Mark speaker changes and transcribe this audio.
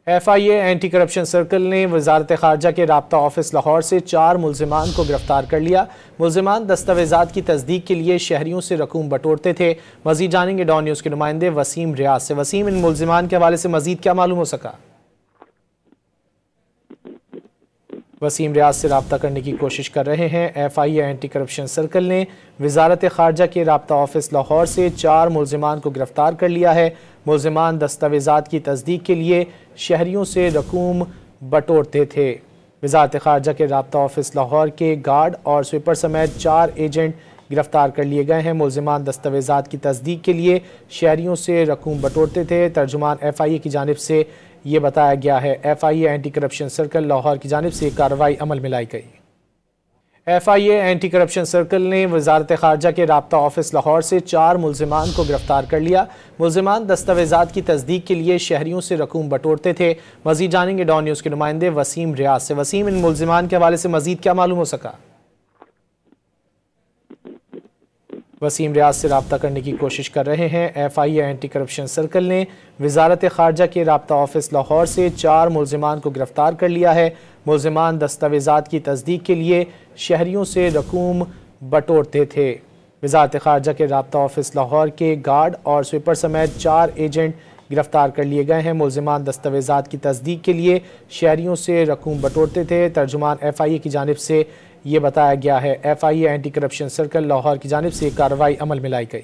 Speaker 1: FIA anti corruption circle نے وزارت خارجہ کے رابطہ آفس لاہور سے 4 ملزمان کو گرفتار کر لیا۔ ملزمان دستاویزات کی تصدیق کے لیے شہریوں سے رقوم بٹورتے تھے۔ مزید جانیں گے ڈان نیوز کے نمائندے وسیم ریاض سے۔ وسیم، ان ملزمان کے حوالے سے مزید کیا معلوم ہو سکا؟ وسیم ریاض سے رابطہ کرنے کی کوشش کر رہے ہیں۔ FIA اینٹی کرپشن سرکل نے وزارت خارجہ کے رابطہ آفس لاہور سے 4 ملزمان کو گرفتار کر لیا ہے۔ ملزمان دستاویزات کی تصدیق کے لیے شہریوں سے رقوم بٹورتے تھے۔ وزارت خارجہ کے رابطہ آفس لاہور کے گارڈ اور سویپر سمیت 4 ایجنٹ گرفتار کر لیے گئے ہیں۔ ملزمان دستاویزات کی تصدیق کے لیے شہریوں سے رقوم بٹورتے تھے۔ ترجمان FIA کی جانب سے یہ بتایا گیا ہے۔ FIA anti corruption circle Lahore کی جانب سے کارروائی عمل میں لائی گئی۔ FIA اینٹی کرپشن سرکل نے وزارت خارجہ کے رابطہ آفس لاہور سے 4 ملزمان کو گرفتار کر لیا۔ ملزمان دستاویزات کی تصدیق کے لیے شہریوں سے رقوم بٹورتے تھے۔ مزید جانیں گے ڈان نیوز کے نمائندے وسیم ریاض سے۔ وسیم، ان ملزمان کے حوالے سے مزید کیا معلوم ہو سکا؟ وسیم ریاض سے رابطہ کرنے کی کوشش کر رہے ہیں۔ FIA اینٹی کرپشن سرکل نے وزارت خارجہ کے رابطہ آفس لاہور سے 4 ملزمان کو گرفتار کر لیا ہے۔ ملزمان دستاویزات کی تصدیق کے لیے شہریوں سے رقوم بٹورتے تھے۔ وزارت خارجہ کے رابطہ آفس لاہور کے گارڈ اور سویپر سمیت 4 ایجنٹ گرفتار کر لیے گئے ہیں۔ ملزمان دستاویزات کی تصدیق کے لیے شہریوں سے رقوم بٹورتے تھے۔ ترجمان FIA کی جانب سے یہ بتایا گیا ہے۔ FIA anti corruption circle Lahore کی جانب سے کارروائی عمل میں لائی گئی۔